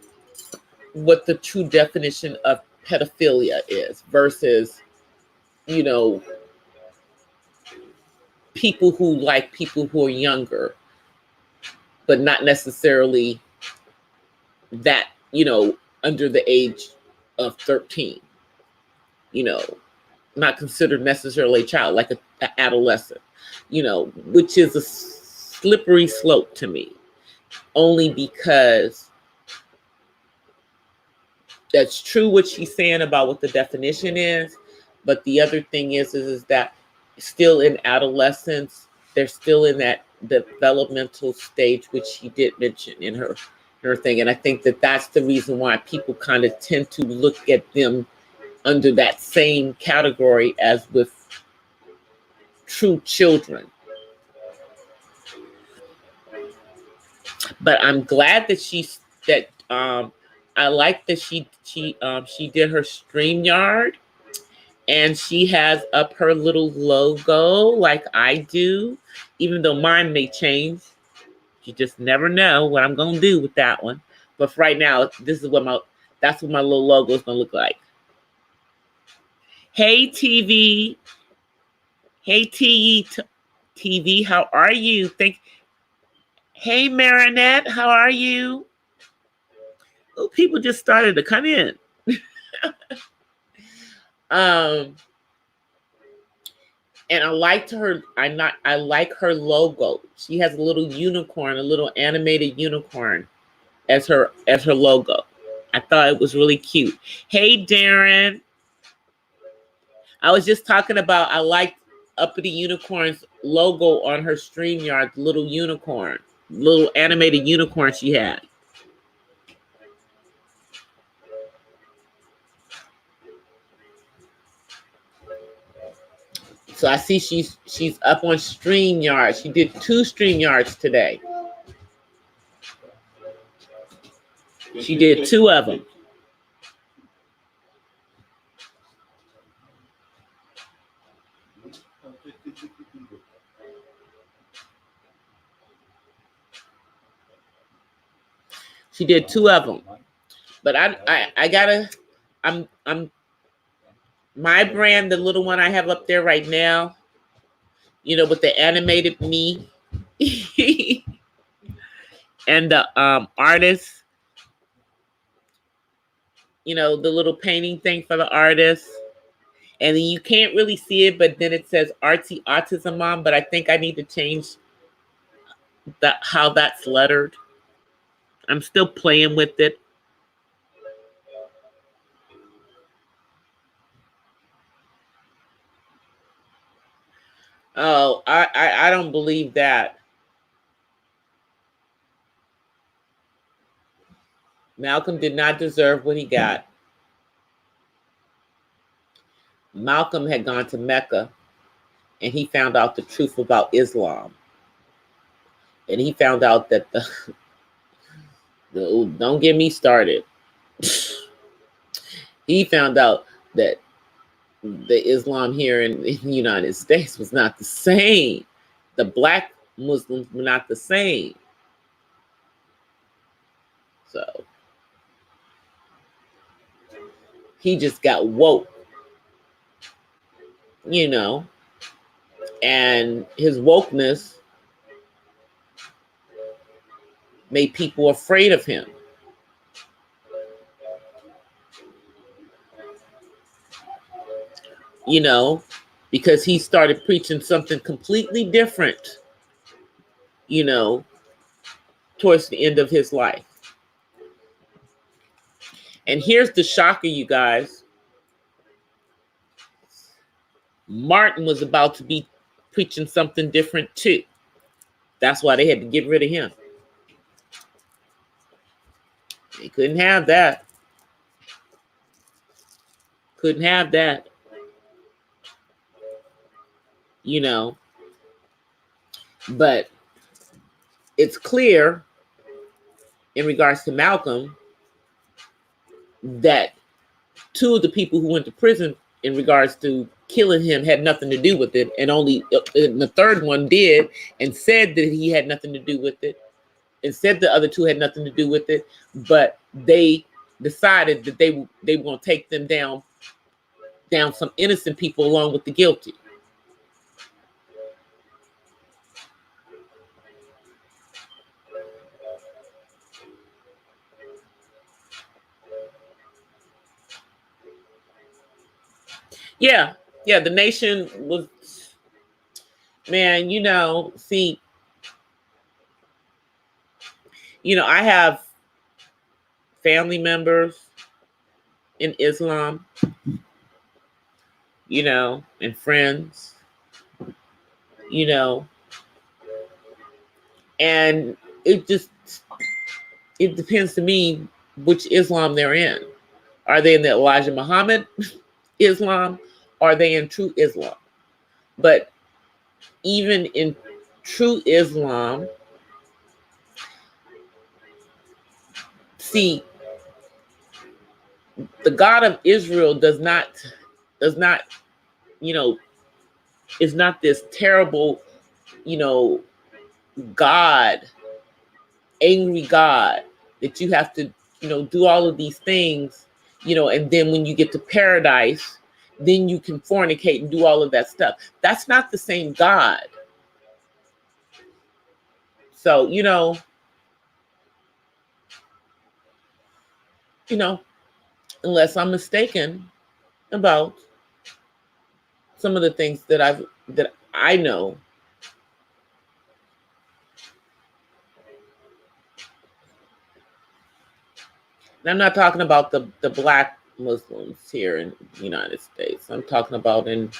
what the true definition of pedophilia is versus, you know, people who like people who are younger, but not necessarily that, you know, under the age of 13, you know, not considered necessarily a child, like an adolescent, you know, which is a slippery slope to me, only because that's true what she's saying about what the definition is. But the other thing is that still in adolescence, they're still in that developmental stage, which she did mention in her thing. And I think that that's the reason why people kind of tend to look at them under that same category as with true children. But I'm glad that I like that she did her StreamYard, and she has up her little logo like I do, even though mine may change. You just never know what I'm gonna do with that one. But for right now, that's what my little logo is gonna look like. Hey TV, hey TV, how are you? Hey Marinette, how are you? Oh, people just started to come in. And I liked her. I like her logo. She has a little unicorn, a little animated unicorn as her logo. I thought it was really cute. Hey Darren. I was just talking about I like Uppity Unicorn's logo on her StreamYard, the little unicorn, little animated unicorn she had. So I see she's up on StreamYard. She did 2 StreamYards today. She did 2 of them. She did 2 of them. But I gotta, I'm my brand, the little one I have up there right now, you know, with the animated me and the artist, you know, the little painting thing for the artist. And then you can't really see it, but then it says Artsy Autism Mom, but I think I need to change that, how that's lettered. I'm still playing with it. Oh, I don't believe that. Malcolm did not deserve what he got. Malcolm had gone to Mecca and he found out the truth about Islam. And he found out that don't get me started. He found out that the Islam here in the United States was not the same. The black Muslims were not the same. So he just got woke, you know, and his wokeness made people afraid of him. You know, because he started preaching something completely different, you know, towards the end of his life. And here's the shocker, you guys. Martin was about to be preaching something different too. That's why they had to get rid of him. They couldn't have that. Couldn't have that. You know, but it's clear in regards to Malcolm that 2 of the people who went to prison in regards to killing him had nothing to do with it, and only the 3rd one did, and said that he had nothing to do with it, and said the other 2 had nothing to do with it, but they decided that they were going to take them down some innocent people along with the guilty. Yeah, the nation was, man, you know, see, you know, I have family members in Islam, you know, and friends, you know, and it depends to me which Islam they're in. Are they in the Elijah Muhammad Islam? Or are they in true Islam? But even in true Islam, see, the God of Israel does not, you know, is not this terrible, you know, God, angry God that you have to, you know, do all of these things, you know, and then when you get to paradise, then you can fornicate and do all of that stuff. That's not the same God. So, you know, unless I'm mistaken about some of the things that I know. And I'm not talking about the black Muslims here in the United States. I'm talking about in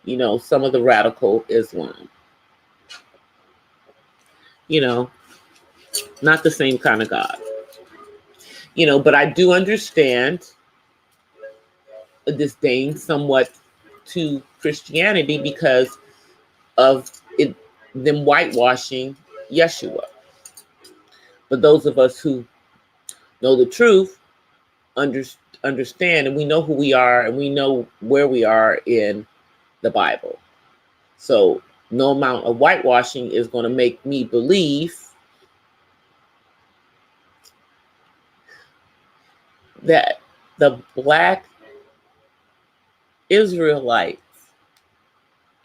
you know, some of the radical Islam. You know, not the same kind of God. You know, but I do understand a disdain somewhat to Christianity because of it, them whitewashing Yeshua. But those of us who know the truth understand, and we know who we are, and we know where we are in the Bible. So no amount of whitewashing is going to make me believe that the Black Israelites,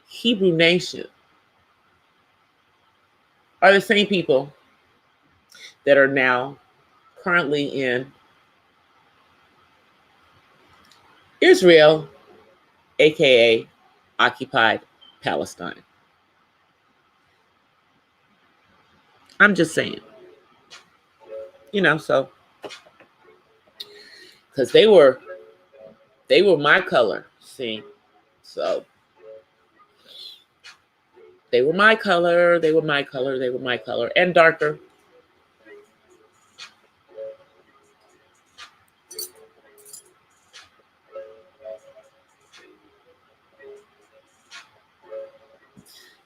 Hebrew nation, are the same people that are now currently in Israel, aka occupied Palestine. I'm just saying, you know, so because they were my color, see, so they were my color, and darker.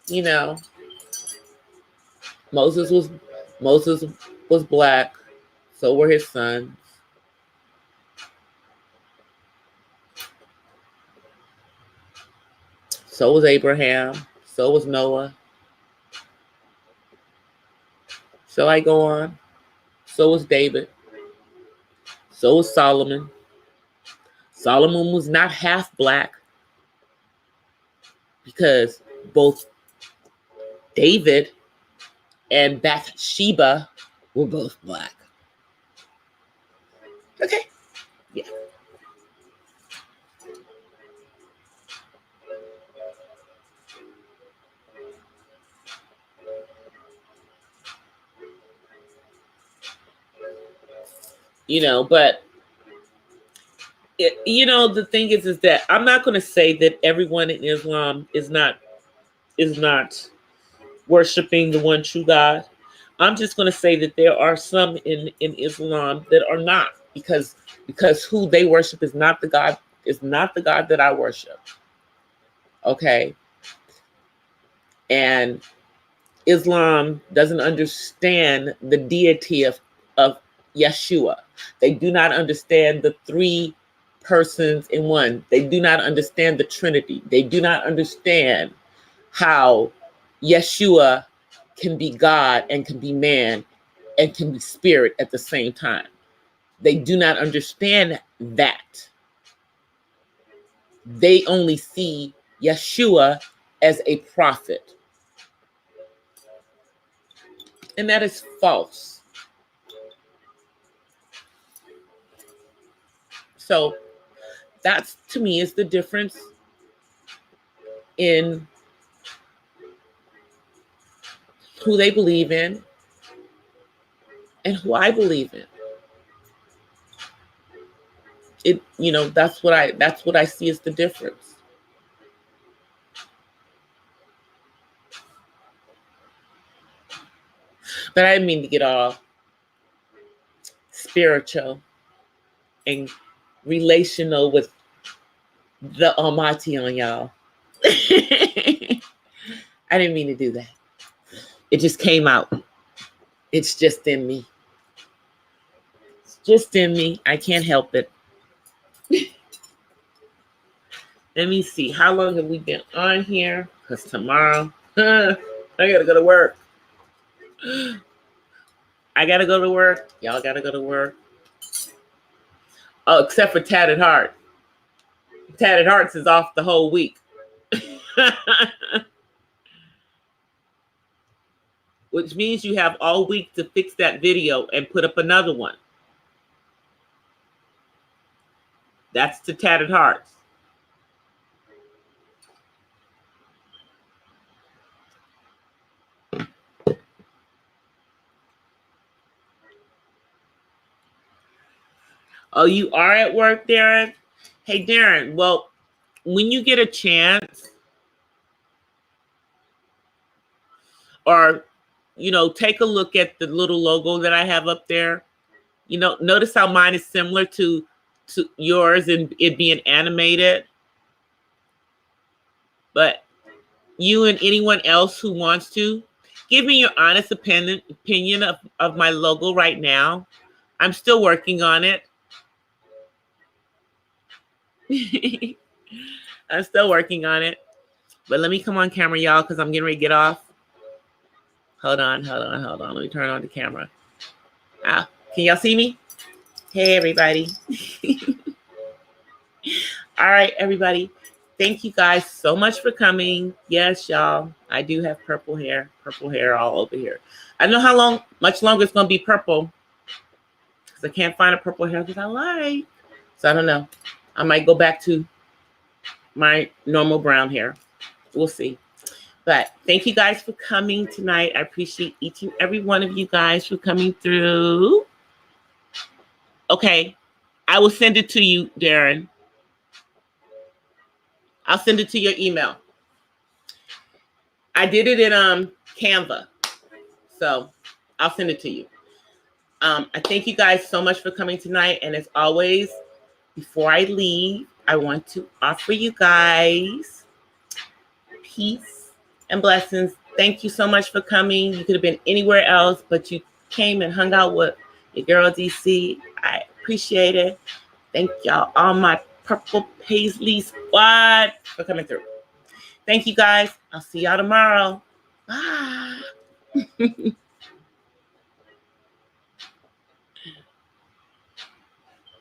You know, Moses was Black, so were his sons. So was Abraham, so was Noah. So I go on. So was David. So was Solomon. Solomon was not half Black because both David and Bathsheba were both Black. Okay. Yeah. You know, but you know, the thing is that I'm not going to say that everyone in Islam is not worshiping the one true God. I'm just going to say that there are some in Islam that are not, because who they worship is not the God that I worship. Okay. And Islam doesn't understand the deity of Yeshua. They do not understand the three persons in one. They do not understand the Trinity. They do not understand how Yeshua can be God and can be man and can be spirit at the same time. They do not understand that. They only see Yeshua as a prophet. And that is false. So that's, to me, is the difference in who they believe in and who I believe in. It, you know, that's what I see as the difference. But I didn't mean to get all spiritual and relational with the Almighty on y'all. I didn't mean to do that. It just came out. It's just in me. It's just in me. I can't help it. Let me see. How long have we been on here? Because tomorrow, I gotta go to work. I gotta go to work. Y'all gotta go to work. Oh, except for Tatted Heart. Tatted Hearts is off the whole week. Which means you have all week to fix that video and put up another one. That's the Tatted Hearts. Oh, you are at work, Darren? Hey, Darren, well, when you get a chance, or, you know, take a look at the little logo that I have up there. You know, notice how mine is similar to yours and it being animated. But you and anyone else who wants to, give me your honest opinion of my logo right now. I'm still working on it. I'm still working on it. But let me come on camera, y'all, because I'm getting ready to get off. Hold on. Let me turn on the camera. Ah, can y'all see me? Hey, everybody. All right, everybody. Thank you guys so much for coming. Yes, y'all. I do have purple hair all over here. I don't know how much longer it's going to be purple, because I can't find a purple hair that I like. So I don't know. I might go back to my normal brown hair. We'll see. But thank you guys for coming tonight. I appreciate each and every one of you guys for coming through. Okay. I will send it to you, Darren. I'll send it to your email. I did it in Canva. So I'll send it to you. I thank you guys so much for coming tonight. And as always, before I leave, I want to offer you guys peace and blessings. Thank you so much for coming. You could have been anywhere else, but you came and hung out with your girl DC. I appreciate it. Thank y'all, all my Purple Paisley squad, for coming through. Thank you guys. I'll see y'all tomorrow. Bye.